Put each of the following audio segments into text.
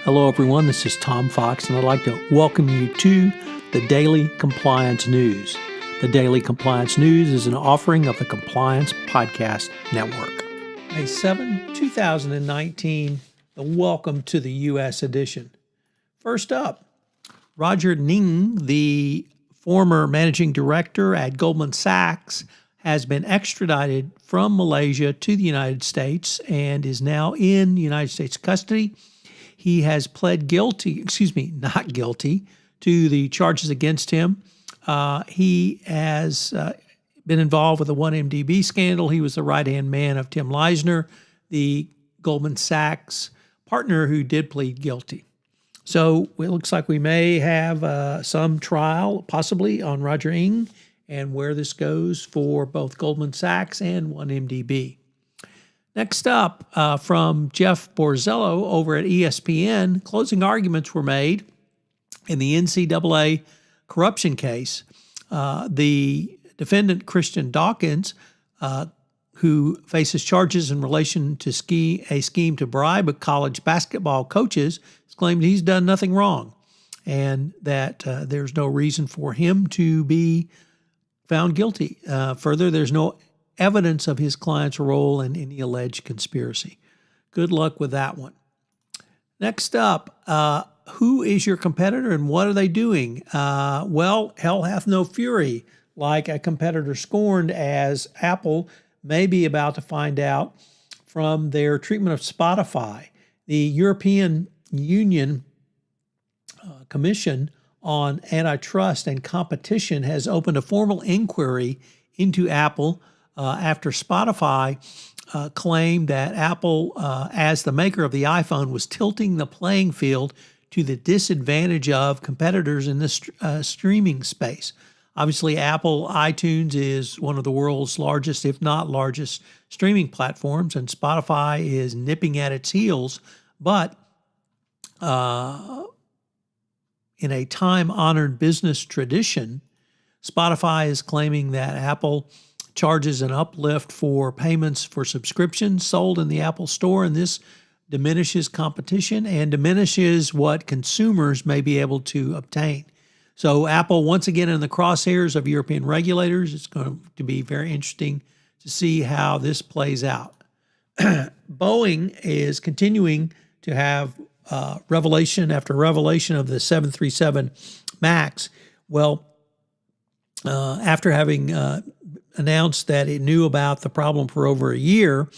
Hello, everyone. This is Tom Fox, and I'd like to welcome you to the Daily Compliance News. The Daily Compliance News is an offering of the Compliance Podcast Network. May 7, 2019, the Welcome to the U.S. edition. First up, Roger Ng, the former managing director at Goldman Sachs, has been extradited from Malaysia to the United States and is now in United States custody. He has pled not guilty to the charges against him. He has been involved with the 1MDB scandal. He was the right-hand man of Tim Leisner, the Goldman Sachs partner who did plead guilty. So it looks like we may have some trial, possibly, on Roger Ng and where this goes for both Goldman Sachs and 1MDB. Next up, from Jeff Borzello over at ESPN, closing arguments were made in the NCAA corruption case. The defendant, Christian Dawkins, who faces charges in relation to a scheme to bribe college basketball coaches, has claimed he's done nothing wrong and that there's no reason for him to be found guilty. Further, there's no evidence of his client's role in any alleged conspiracy. Good luck with that one. Next up, who is your competitor and what are they doing? Well, hell hath no fury, like a competitor scorned, as Apple may be about to find out from their treatment of Spotify. The European Union Commission on Antitrust and Competition has opened a formal inquiry into Apple after Spotify claimed that Apple, as the maker of the iPhone, was tilting the playing field to the disadvantage of competitors in the streaming space. Obviously, Apple iTunes is one of the world's largest, if not largest, streaming platforms, and Spotify is nipping at its heels. But in a time-honored business tradition, Spotify is claiming that Apple charges an uplift for payments for subscriptions sold in the Apple Store, and this diminishes competition and diminishes what consumers may be able to obtain. So Apple, once again, in the crosshairs of European regulators. It's going to be very interesting to see how this plays out. Boeing is continuing to have revelation after revelation of the 737 MAX. Well, after having announced that it knew about the problem for over a year,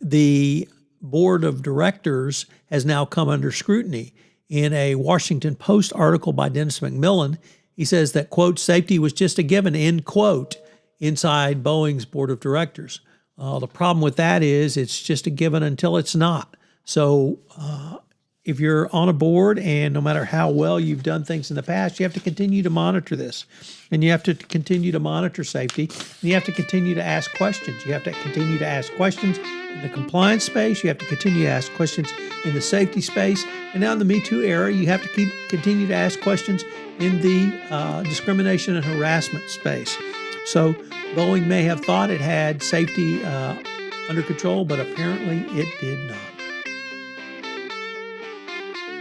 the board of directors has now come under scrutiny. In a Washington Post article by Dennis McMillan, he says that, quote, safety was just a given, end quote, inside Boeing's board of directors. The problem with that is it's just a given until it's not. So if you're on a board and no matter how well you've done things in the past, you have to continue to monitor this. And you have to continue to monitor safety. And you have to continue to ask questions. You have to continue to ask questions in the compliance space. You have to continue to ask questions in the safety space. And now in the Me Too era, you have to continue to ask questions in the discrimination and harassment space. So Boeing may have thought it had safety under control, but apparently it did not.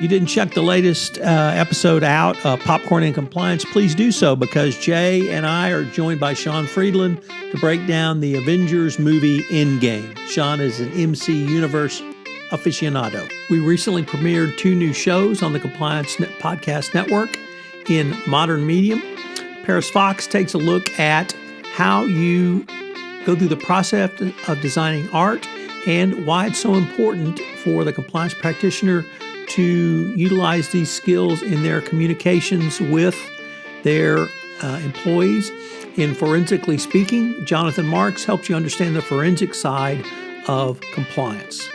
You didn't check the latest episode out of Popcorn and Compliance, please do so, because Jay and I are joined by Sean Friedland to break down the Avengers movie Endgame. Sean is an MC Universe aficionado. We recently premiered 2 new shows on the Compliance Podcast Network in modern medium. Paris Fox takes a look at how you go through the process of designing art and why it's so important for the compliance practitioner to utilize these skills in their communications with their employees. In Forensically Speaking, Jonathan Marks helps you understand the forensic side of compliance.